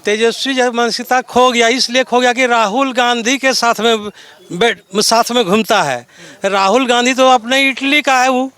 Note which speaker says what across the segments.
Speaker 1: तेजस्वी जो मानसिकता खो गया, इसलिए खो गया कि राहुल गांधी के साथ में घूमता है। राहुल गांधी तो अपने इटली का है, वो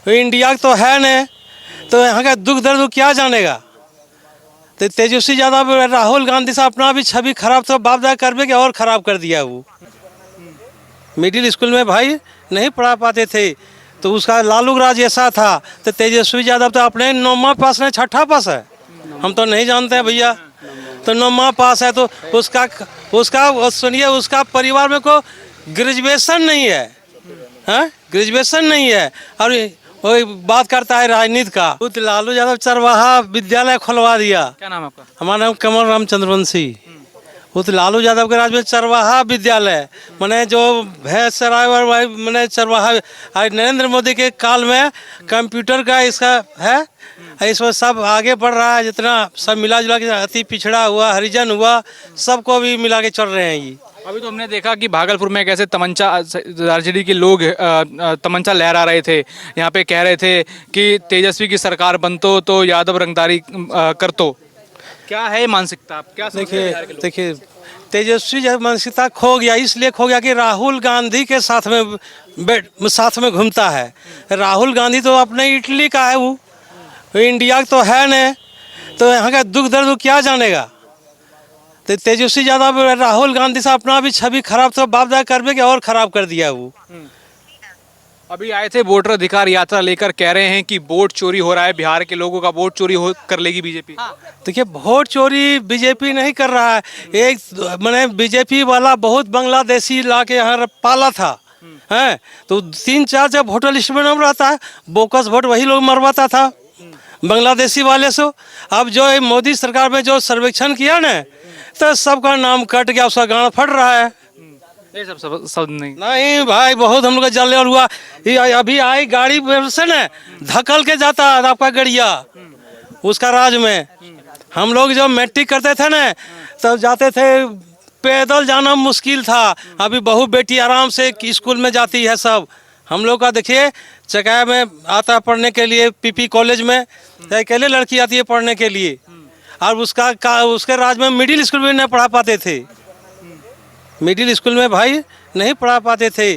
Speaker 1: इंडिया तो है नहीं, तो यहाँ का दुख दर्द क्या जानेगा। तो तेजस्वी यादव राहुल गांधी से अपना भी छवि खराब तो बाप दादा कर के और ख़राब कर दिया। वो मिडिल स्कूल में भाई नहीं पढ़ा पाते थे, तो उसका लालू राज ऐसा था। तो तेजस्वी यादव तो अपने 9वां पास नहीं 6ठा पास है, हम तो नहीं जानते हैं भैया। तो 9वां पास है, तो उसका सुनिए, उसका परिवार में को ग्रेजुएशन नहीं है, हाँ ग्रेजुएशन नहीं है, और वही बात करता है राजनीति का। तो लालू यादव चरवाहा विद्यालय खुलवा दिया।
Speaker 2: क्या नाम है आपका?
Speaker 1: हमारा नाम कमल राम चंद्रवंशी। वो तो लालू यादव के राज में चरवाहा विद्यालय, मैंने जो भैंस चराए और भाई मैंने चरवाहा। नरेंद्र मोदी के काल में कंप्यूटर का इसका है, इसमें सब आगे बढ़ रहा है। जितना सब मिला जुला के, अति पिछड़ा हुआ, हरिजन हुआ, सबको भी मिला के चल रहे हैं ये।
Speaker 2: अभी तो हमने देखा कि भागलपुर में कैसे तमंचा आरजेडी के लोग तमंचा लहरा रहे थे, यहाँ पे कह रहे थे कि तेजस्वी की सरकार बनतो तो यादव रंगदारी करतो। क्या है मानसिकता, आप क्या समझते हैं बिहार के लोग?
Speaker 1: देखिए तेजस्वी जो मानसिकता खो गया, इसलिए खो गया कि राहुल गांधी के साथ में घूमता है। राहुल गांधी तो अपने इटली का है, वो इंडिया तो है नहीं, तो यहाँ का दुख दर्द क्या जानेगा। तो तेजस्वी यादव राहुल गांधी से अपना भी छवि खराब तो बाप दादा कर के और ख़राब कर दिया। वो
Speaker 2: अभी आए थे वोटर अधिकार यात्रा लेकर, कह रहे हैं कि वोट चोरी हो रहा है, बिहार के लोगों का वोट चोरी हो कर लेगी बीजेपी।
Speaker 1: देखिए वोट चोरी बीजेपी नहीं कर रहा है। एक मैंने बीजेपी वाला बहुत बांग्लादेशी ला के यहाँ पाला था, हैं तो 3-4 जब वोटर लिस्ट में नाम रहता है, बोकस वोट वही लोग मरवाता था बांग्लादेशी वाले से। अब जो मोदी सरकार में जो सर्वेक्षण किया ना, तो सबका नाम कट गया, उसका गाना फट रहा है।
Speaker 2: ये सब
Speaker 1: नहीं भाई, बहुत हम लोग का जल हुआ। ये अभी आई गाड़ी से न धकल के जाता है आपका गड़िया, उसका राज में। हम लोग जब मैट्रिक करते थे न, तब जाते थे, पैदल जाना मुश्किल था। अभी बहू बेटी आराम से स्कूल में जाती है सब। हम लोग का देखिए चकाया में आता पढ़ने के लिए, पीपी कॉलेज में अकेले लड़की आती है पढ़ने के लिए, और उसके राज में मिडिल स्कूल में नहीं पढ़ा पाते थे। मिडिल स्कूल में भाई नहीं पढ़ा पाते थे,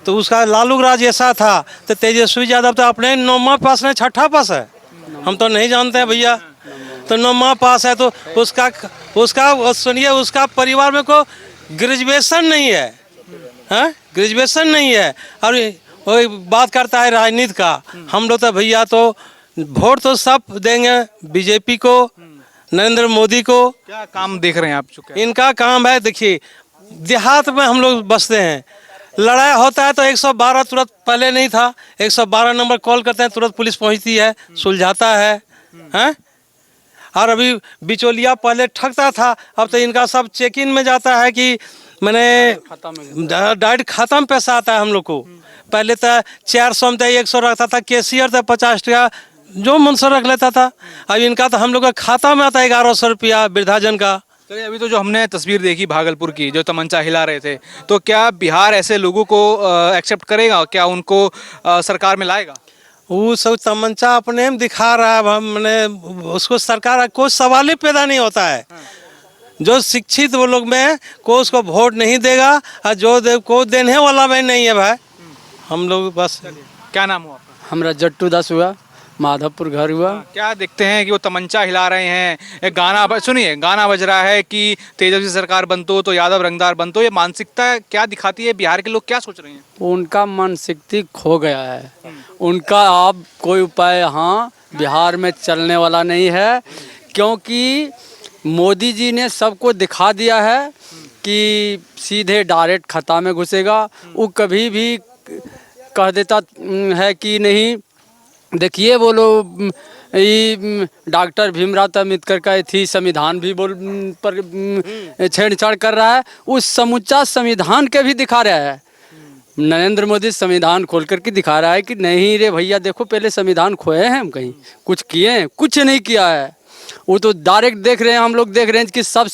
Speaker 1: तो उसका लालू राज ऐसा था। तो तेजस्वी यादव तो अपने 9वां पास नहीं 6ठा पास है, हम तो नहीं जानते हैं भैया। तो 9वां पास है, तो उसका सुनिए, उसका परिवार में को ग्रेजुएशन नहीं है, हाँ ग्रेजुएशन नहीं है, और वही बात करता है राजनीति का। हम लोग तो भैया तो वोट तो सब देंगे बीजेपी को, नरेंद्र मोदी को।
Speaker 2: क्या काम देख रहे हैं आप? चुके
Speaker 1: इनका काम है, देखिए देहात में हम लोग बसते हैं, लड़ाई होता है तो 112 तुरंत, पहले नहीं था, 112 नंबर कॉल करते हैं, तुरंत पुलिस पहुंचती है, सुलझाता है, हैं। और अभी बिचौलिया पहले ठगता था, अब तो इनका सब चेक इन में जाता है कि मैंने डायरेक्ट खाता में पैसा आता है हम लोग को। पहले तो 400 में 100 रखता था, कैशियर तो 50 टका जो मन से रख लेता था। अब इनका तो हम लोग का खाता में आता है 1100 रुपया वृद्धाजन का।
Speaker 2: चलिए, अभी तो जो हमने तस्वीर देखी भागलपुर की, जो तमंचा हिला रहे थे, तो क्या बिहार ऐसे लोगों को एक्सेप्ट करेगा? क्या उनको सरकार में लाएगा?
Speaker 1: वो सब तमंचा अपने में दिखा रहा है, मैंने उसको सरकार कोई सवाल ही पैदा नहीं होता है। जो शिक्षित वो लोग में को उसको वोट नहीं देगा, और जो को देने वाला में नहीं है भाई। हम लोग बस।
Speaker 2: क्या नाम हुआ आपका?
Speaker 3: हमरा जट्टू दास हुआ, माधवपुर घर हुआ।
Speaker 2: क्या देखते हैं कि वो तमंचा हिला रहे हैं, एक गाना सुनिए, गाना बज रहा है कि तेजस्वी सरकार बनतो तो यादव रंगदार बनतो। ये मानसिकता क्या दिखाती है? बिहार के लोग क्या सोच रहे हैं?
Speaker 3: उनका मानसिकता खो गया है, उनका अब कोई उपाय यहाँ बिहार में चलने वाला नहीं है, क्योंकि मोदी जी ने सबको दिखा दिया है कि सीधे डायरेक्ट खाता में घुसेगा। वो कभी भी कह देता है कि नहीं, देखिए वो लोग डॉक्टर भीमराव अम्बेडकर का थी संविधान भी बोल पर छेड़छाड़ कर रहा है। उस समूचा संविधान के भी दिखा रहा है। नरेंद्र मोदी संविधान खोल करके दिखा रहा है कि नहीं रे भैया, देखो पहले संविधान खोए हैं हम, कहीं कुछ किए हैं? कुछ नहीं किया है। वो तो डायरेक्ट देख रहे हैं, हम लोग देख रहे हैं कि सब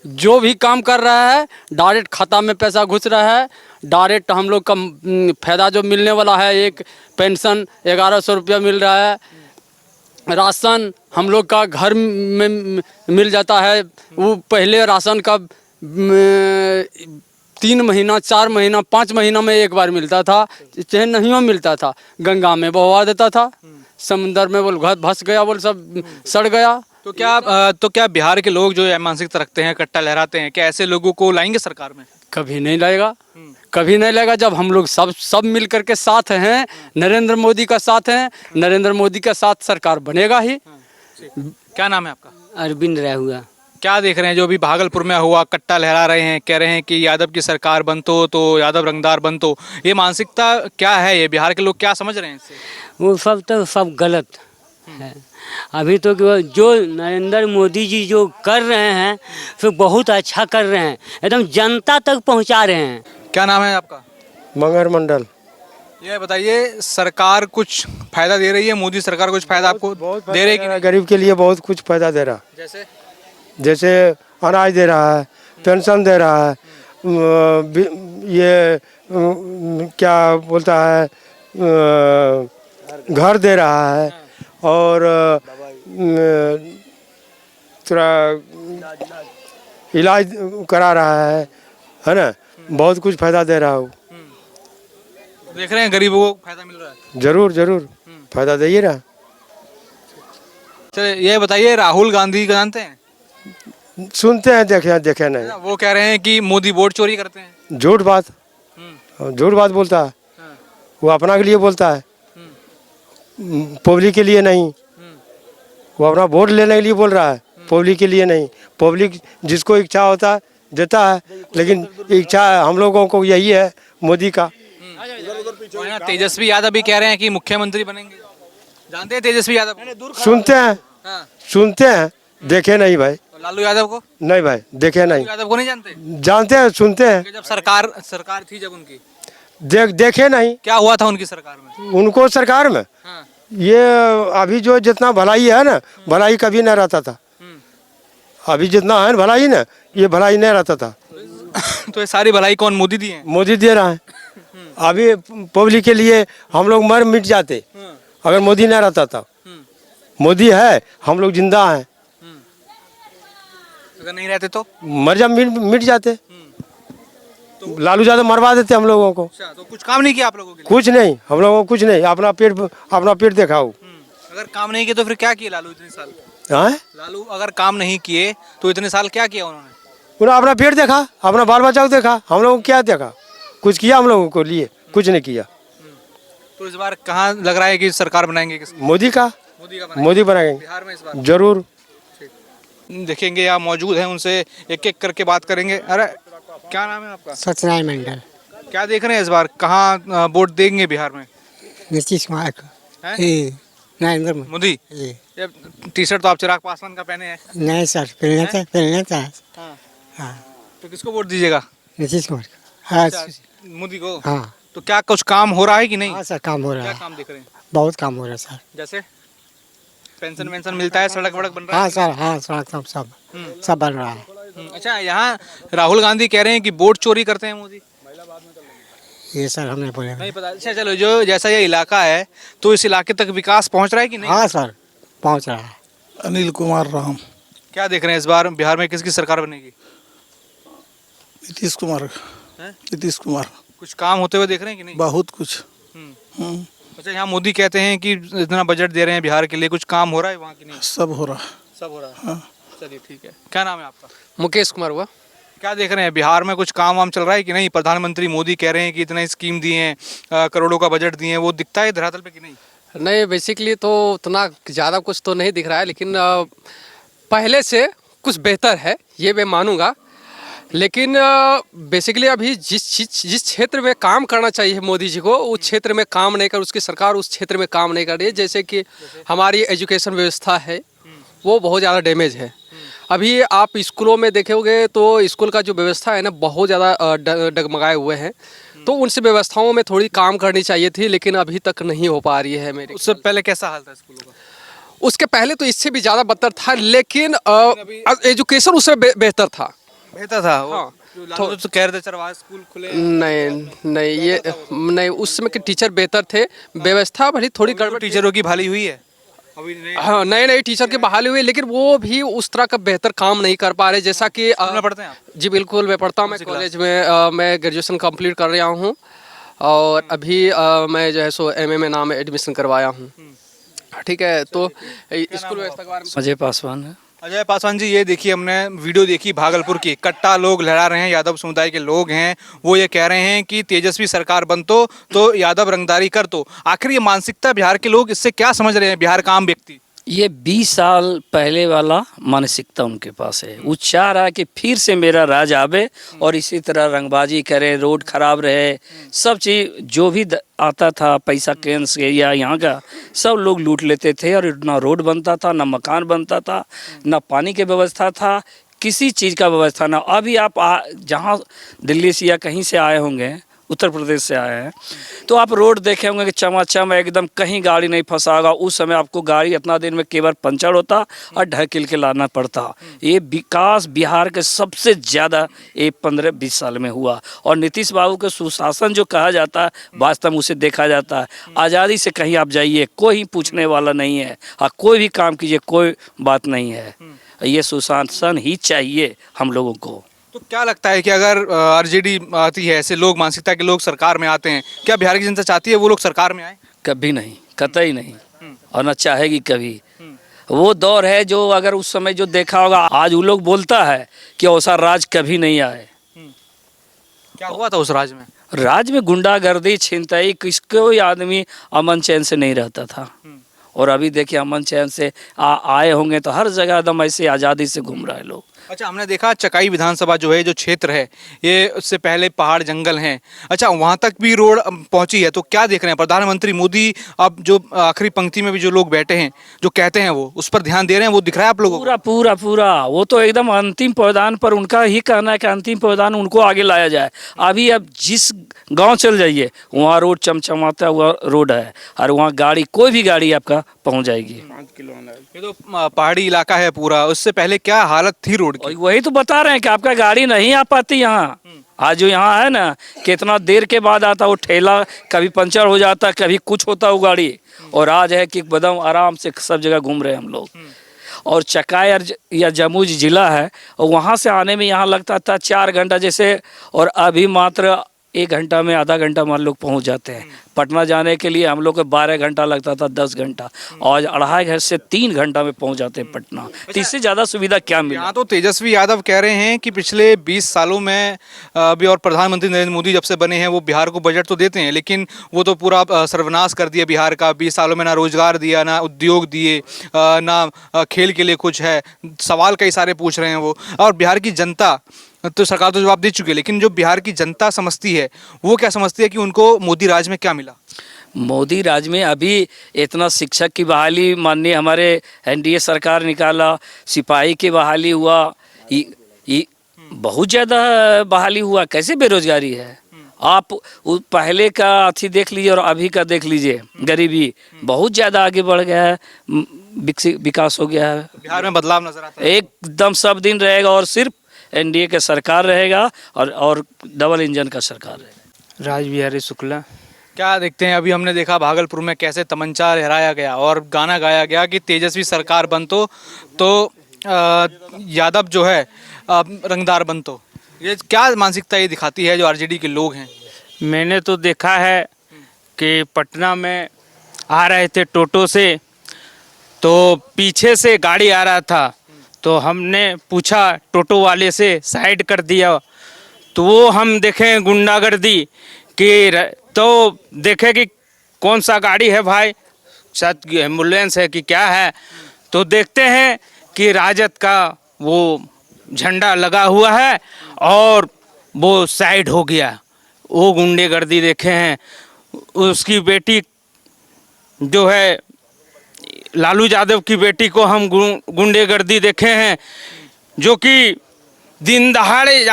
Speaker 3: जो भी काम कर रहा है डायरेक्ट खाता में पैसा घुस रहा है। डायरेक्ट हम लोग का फायदा जो मिलने वाला है, एक पेंशन 1100 रुपया मिल रहा है, राशन हम लोग का घर में मिल जाता है। वो पहले राशन का 3 महीना 4 महीना 5 महीना में एक बार मिलता था, चाहे नहीं मिलता था। गंगा में बहवा देता था, समुंदर में बोल घर धंस गया, बोल सब सड़ गया।
Speaker 2: तो क्या बिहार के लोग जो मानसिकता रखते हैं, कट्टा लहराते हैं, क्या ऐसे लोगों को लाएंगे सरकार में?
Speaker 3: कभी नहीं लगेगा, कभी नहीं लगेगा। जब हम लोग सब मिल करके साथ हैं, नरेंद्र मोदी का साथ हैं, नरेंद्र मोदी का साथ सरकार बनेगा ही।
Speaker 2: क्या नाम है आपका?
Speaker 4: अरविंद हुआ।
Speaker 2: क्या देख रहे हैं जो अभी भागलपुर में हुआ, कट्टा लहरा रहे हैं, कह रहे हैं कि यादव की सरकार बन तो यादव रंगदार बन तो, ये मानसिकता क्या है? ये बिहार के लोग क्या समझ रहे हैं इससे?
Speaker 4: वो सब गलत है। अभी तो जो नरेंद्र मोदी जी जो कर रहे हैं तो बहुत अच्छा कर रहे हैं, एकदम जनता तक पहुंचा रहे हैं।
Speaker 2: क्या नाम है आपका?
Speaker 5: मंगर मंडल।
Speaker 2: ये बताइए, सरकार कुछ फायदा दे रही है? मोदी सरकार कुछ फायदा आपको दे रही है कि नहीं?
Speaker 5: गरीब के लिए बहुत कुछ फायदा दे रहा, जैसे अनाज दे रहा है, पेंशन दे रहा है, ये क्या बोलता है, घर दे रहा है, और थोड़ा इलाज करा रहा है ना। बहुत कुछ फायदा दे रहा हूँ।
Speaker 2: देख रहे हैं गरीबों को फायदा मिल रहा है?
Speaker 5: जरूर जरूर फायदा दे ही रहा।
Speaker 2: चलिए ये बताइए, राहुल गांधी को जानते हैं?
Speaker 5: सुनते हैं, देखे नहीं।
Speaker 2: वो कह रहे हैं कि मोदी वोट चोरी करते हैं।
Speaker 5: झूठ बात बोलता है। वो अपना के लिए बोलता है, पब्लिक के लिए नहीं। वो अपना वोट लेने के लिए बोल रहा है, पब्लिक के लिए नहीं। पब्लिक जिसको इच्छा होता है देता है, लेकिन इच्छा हम लोगों को यही है मोदी का।
Speaker 2: तेजस्वी यादव भी कह रहे हैं कि मुख्यमंत्री बनेंगे। जानते हैं तेजस्वी यादव?
Speaker 5: सुनते हैं, देखे नहीं भाई।
Speaker 2: लालू यादव को?
Speaker 5: नहीं भाई, देखे नहीं।
Speaker 2: यादव को नहीं जानते?
Speaker 5: जानते हैं, सुनते हैं।
Speaker 2: जब सरकार थी, जब उनकी
Speaker 5: देखे नहीं।
Speaker 2: क्या हुआ था उनकी सरकार में?
Speaker 5: उनको सरकार में ये अभी जो जितना भलाई है ना, भलाई कभी नहीं रहता था। अभी जितना है भलाई ना, ये भलाई नहीं रहता था।
Speaker 2: तो ये सारी भलाई कौन मोदी दी है?
Speaker 5: मोदी दे रहा है। अभी पब्लिक के लिए हम लोग मर मिट जाते अगर मोदी नहीं रहता था। मोदी है, हम लोग जिंदा हैं।
Speaker 2: अगर नहीं रहते तो
Speaker 5: मर जा मिट जाते। लालू यादव मरवा देते हम लोगों को।
Speaker 2: तो कुछ काम नहीं किया आप लोगों के लिए?
Speaker 5: कुछ नहीं, हम लोगों को कुछ नहीं। अपना पेट दिखाओ।
Speaker 2: अगर काम नहीं किए तो फिर क्या किया लालू इतने साल?
Speaker 5: हाँ,
Speaker 2: लालू अगर काम नहीं किए तो इतने साल क्या किया उन्होंने?
Speaker 5: उन्होंने अपना पेट देखा, अपना बाल बच्चा को देखा। हम लोगों को क्या देखा? कुछ किया हम लोगों को लिए? कुछ नहीं किया।
Speaker 2: तो इस बार कहाँ लग रहा है कि सरकार बनाएंगे? किसकी?
Speaker 5: मोदी का मोदी बनाएंगे
Speaker 2: बिहार में इस बार
Speaker 5: जरूर।
Speaker 2: देखेंगे, यहाँ मौजूद हैं, उनसे एक एक करके बात करेंगे। अरे क्या नाम है आपका?
Speaker 6: सत्यनारायण मंडल।
Speaker 2: क्या देख रहे हैं इस बार, कहाँ वोट देंगे बिहार में?
Speaker 6: नीतीश कुमार को।
Speaker 2: हैं?
Speaker 6: नरेंद्र
Speaker 2: मोदी।
Speaker 6: जी।
Speaker 2: ये टी शर्ट तो आप चिराग पासवान का पहने हैं।
Speaker 6: नहीं सर, पहलने था। हाँ।
Speaker 2: तो किसको वोट दीजिएगा?
Speaker 6: नीतीश कुमार को। हाँ
Speaker 2: मोदी को।
Speaker 6: हाँ।
Speaker 2: तो क्या कुछ काम हो रहा है कि नहीं?
Speaker 6: हाँ सर, काम हो रहा
Speaker 2: क्या
Speaker 6: है।
Speaker 2: काम दिख रहे हैं?
Speaker 6: बहुत काम हो रहा है सर।
Speaker 2: जैसे पेंशन वेंशन मिलता है, सड़क वड़क बन रहा है?
Speaker 6: हाँ सर, हाँ सड़क सब बन रहा है।
Speaker 2: अच्छा, यहाँ राहुल गांधी कह रहे हैं कि वोट चोरी करते हैं मोदी।
Speaker 6: ये सर हमने बोला
Speaker 2: नहीं पता। अच्छा चलो, जो जैसा ये इलाका है तो इस इलाके तक विकास पहुंच रहा है कि नहीं?
Speaker 6: हाँ सर, पहुँच रहा है।
Speaker 7: अनिल कुमार राम।
Speaker 2: क्या देख रहे हैं इस बार बिहार में किसकी सरकार बनेगी?
Speaker 7: नीतीश कुमार। नीतीश कुमार।
Speaker 2: कुछ काम होते हुए देख रहे हैं कि नहीं?
Speaker 7: बहुत कुछ।
Speaker 2: अच्छा, यहाँ मोदी कहते हैं कि इतना बजट दे रहे हैं बिहार के लिए, कुछ काम हो रहा है वहाँ की नहीं?
Speaker 7: सब हो रहा है।
Speaker 2: सब हो रहा है। चलिए ठीक है। क्या नाम है आपका?
Speaker 8: मुकेश कुमार हुआ।
Speaker 2: क्या देख रहे हैं बिहार में, कुछ काम वाम चल रहा है कि नहीं? प्रधानमंत्री मोदी कह रहे हैं कि इतना स्कीम दिए हैं, करोड़ों का बजट दिए हैं, वो दिखता है धरातल पे कि नहीं?
Speaker 8: नहीं, बेसिकली तो उतना ज़्यादा कुछ तो नहीं दिख रहा है, लेकिन पहले से कुछ बेहतर है, ये मैं मानूंगा। लेकिन बेसिकली अभी जिस क्षेत्र में काम करना चाहिए मोदी जी को, उस क्षेत्र में काम नहीं कर, उसकी सरकार उस क्षेत्र में काम नहीं कर रही है। जैसे कि हमारी एजुकेशन व्यवस्था है, वो बहुत ज़्यादा डैमेज है। अभी आप स्कूलों में देखोगे तो स्कूल का जो व्यवस्था है ना, बहुत ज़्यादा डगमगाए हुए हैं। तो उनसे व्यवस्थाओं में थोड़ी काम करनी चाहिए थी, लेकिन अभी तक नहीं हो पा रही है मेरे।
Speaker 2: उससे पहले कैसा हाल था स्कूलों का?
Speaker 8: उसके पहले तो इससे भी ज़्यादा बदतर था, लेकिन एजुकेशन उससे बेहतर था।
Speaker 2: बेहतर था वो?
Speaker 8: हाँ।
Speaker 2: तो कह रहे थे चरवाहा स्कूल खुले।
Speaker 8: नहीं, उस समय के टीचर बेहतर थे, व्यवस्था भली थोड़ी गड़बड़।
Speaker 2: टीचरों की भली हुई है? अभी नहीं
Speaker 8: हाँ, नए नए टीचर के बहाली हुए, लेकिन वो भी उस तरह का बेहतर काम नहीं कर पा रहे जैसा कि
Speaker 2: में पढ़ते हैं आप?
Speaker 8: जी बिल्कुल, मैं पढ़ता हूँ, मैं कॉलेज में मैं ग्रेजुएशन कंप्लीट कर रहा हूँ और अभी मैं जो है सो एमए में नाम एडमिशन करवाया हूँ। ठीक है, तो स्कूल व्यवस्था के बारे में
Speaker 3: अजय पासवान है।
Speaker 2: अजय पासवान जी, ये देखिए हमने वीडियो देखी भागलपुर की, कट्टा लोग लहरा रहे हैं, यादव समुदाय के लोग हैं, वो ये कह रहे हैं कि तेजस्वी सरकार बनतो तो यादव रंगदारी कर तो। आखिर ये मानसिकता बिहार के लोग इससे क्या समझ रहे हैं, बिहार का आम व्यक्ति?
Speaker 9: ये 20 साल पहले वाला मानसिकता उनके पास है। वो चाह रहा है कि फिर से मेरा राज आवे और इसी तरह रंगबाजी करे, रोड खराब रहे, सब चीज़ जो भी आता था पैसा केंद्र से या यहाँ का, सब लोग लूट लेते थे और ना रोड बनता था, ना मकान बनता था, ना पानी की व्यवस्था था, किसी चीज़ का व्यवस्था ना। अभी आप जहाँ दिल्ली से या कहीं से आए होंगे, उत्तर प्रदेश से आए हैं, तो आप रोड देखे होंगे कि चमाचम एकदम, कहीं गाड़ी नहीं फंसा होगा। उस समय आपको गाड़ी इतना दिन में केवल पंचर होता और ढकेल के लाना पड़ता। ये विकास बिहार के सबसे ज़्यादा ये 15-20 साल में हुआ। और नीतीश बाबू के सुशासन जो कहा जाता है, वास्तव में उसे देखा जाता है। आज़ादी से कहीं आप जाइए, कोई पूछने वाला नहीं है, हाँ कोई भी काम कीजिए, कोई बात नहीं है। ये सुशासन ही चाहिए हम लोगों को।
Speaker 2: तो क्या लगता है कि अगर आरजेडी आती है, ऐसे लोग मानसिकता के लोग सरकार में आते हैं, क्या बिहार की जनता चाहती है वो लोग सरकार में आए?
Speaker 9: कभी नहीं, कतई नहीं, और न चाहेगी कभी। वो दौर है जो अगर उस समय जो देखा होगा, आज वो लोग बोलता है कि ऐसा राज कभी नहीं आए।
Speaker 2: क्या हुआ था उस राज में?
Speaker 9: राज में गुंडागर्दी, छिनतई, किसको आदमी अमन चैन से नहीं रहता था। और अभी देखिए अमन चैन से आए होंगे तो हर जगह एकदम ऐसे आज़ादी से घूम रहे लोग।
Speaker 2: अच्छा, हमने देखा चकाई विधानसभा जो है, जो क्षेत्र है, ये उससे पहले पहाड़ जंगल हैं। अच्छा, वहाँ तक भी रोड पहुँची है, तो क्या देख रहे हैं प्रधानमंत्री मोदी? अब जो आखिरी पंक्ति में भी जो लोग बैठे हैं, जो कहते हैं, वो उस पर ध्यान दे रहे हैं, वो दिख रहा है आप लोगों को?
Speaker 9: पूरा पूरा पूरा वो तो एकदम अंतिम पायदान पर उनका ही कहना है कि अंतिम पायदान उनको आगे लाया जाए। अभी अब जिस गांव चल जाइए वहाँ रोड चमचमाता हुआ रोड है, और वहाँ गाड़ी, कोई भी गाड़ी आपका पहुँच जाएगी।
Speaker 2: ये तो पहाड़ी इलाका है पूरा, उससे पहले क्या हालत थी रोड की?
Speaker 9: और वही तो बता रहे हैं कि आपका गाड़ी नहीं आ पाती यहाँ। आज जो यहाँ है ना, कितना देर के बाद आता, वो ठेला कभी पंचर हो जाता, कभी कुछ होता वो गाड़ी। और आज है कि बदम आराम से सब जगह घूम रहे हैं हम लोग। और चकाई या जमुई जिला है, और वहाँ से आने में यहाँ लगता था 4 घंटा जैसे, और अभी मात्र 1 घंटा में, आधा घंटा हम लोग पहुँच जाते हैं। पटना जाने के लिए हम लोग को 12 घंटा लगता था, 10 घंटा, और 2.5 घर से 3 घंटा में पहुँच जाते हैं पटना। तो इससे ज़्यादा सुविधा क्या मिली?
Speaker 2: यहाँ तो तेजस्वी यादव कह रहे हैं कि पिछले 20 सालों में अभी, और प्रधानमंत्री नरेंद्र मोदी जब से बने हैं, वो बिहार को बजट तो देते हैं, लेकिन वो तो पूरा सर्वनाश कर दिया बिहार का। 20 सालों में ना रोजगार दिया, ना उद्योग दिए, ना खेल के लिए कुछ है। सवाल कई सारे पूछ रहे हैं वो। और बिहार की जनता तो, सरकार तो जवाब दे चुकी है, लेकिन जो बिहार की जनता समझती है, वो क्या समझती है कि उनको मोदी राज में क्या मिला?
Speaker 9: मोदी राज में अभी इतना शिक्षक की बहाली माननीय हमारे एनडीए सरकार निकाला, सिपाही की बहाली हुआ, बहुत ज़्यादा बहाली हुआ। कैसे बेरोजगारी है? आप पहले का अथी देख लीजिए और अभी का देख लीजिए, गरीबी बहुत ज़्यादा आगे बढ़ गया है, विकास हो गया है।
Speaker 2: बिहार में बदलाव नजर आता है
Speaker 9: एकदम, सब दिन रहेगा, और सिर्फ एनडीए का सरकार रहेगा, और डबल इंजन का सरकार रहेगा।
Speaker 3: राज बिहारी शुक्ला।
Speaker 2: क्या देखते हैं, अभी हमने देखा भागलपुर में कैसे तमंचा लहराया गया और गाना गाया गया कि तेजस्वी सरकार बनतो तो यादव जो है रंगदार बनतो। ये क्या मानसिकता ये दिखाती है जो आरजेडी के लोग हैं?
Speaker 3: मैंने तो देखा है कि पटना में आ रहे थे टोटो से, तो पीछे से गाड़ी आ रहा था, तो हमने पूछा टोटो वाले से, साइड कर दिया, तो वो हम देखें गुंडागर्दी कि, तो देखे कि कौन सा गाड़ी है भाई, शायद एम्बुलेंस है कि क्या है, तो देखते हैं कि राजद का वो झंडा लगा हुआ है और वो साइड हो गया। वो गुंडेगर्दी देखे हैं। उसकी बेटी जो है लालू यादव की बेटी को हम गुंडेगर्दी देखे हैं, जो कि दिन दहाड़े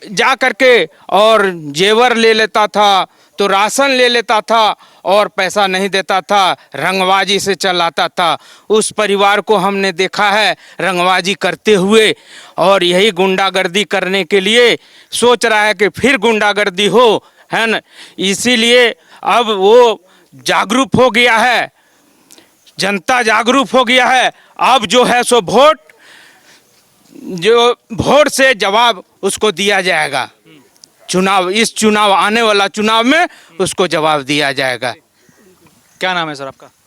Speaker 3: जा करके और जेवर ले लेता था, तो राशन ले लेता था और पैसा नहीं देता था, रंगबाजी से चलाता था। उस परिवार को हमने देखा है रंगबाजी करते हुए, और यही गुंडागर्दी करने के लिए सोच रहा है कि फिर गुंडागर्दी हो, है न। इसीलिए अब वो जागरूक हो गया है।
Speaker 10: जनता जागरूक हो गया है। अब जो है सो वोट से जवाब उसको दिया जाएगा। आने वाला चुनाव में उसको जवाब दिया जाएगा।
Speaker 2: क्या नाम है सर आपका?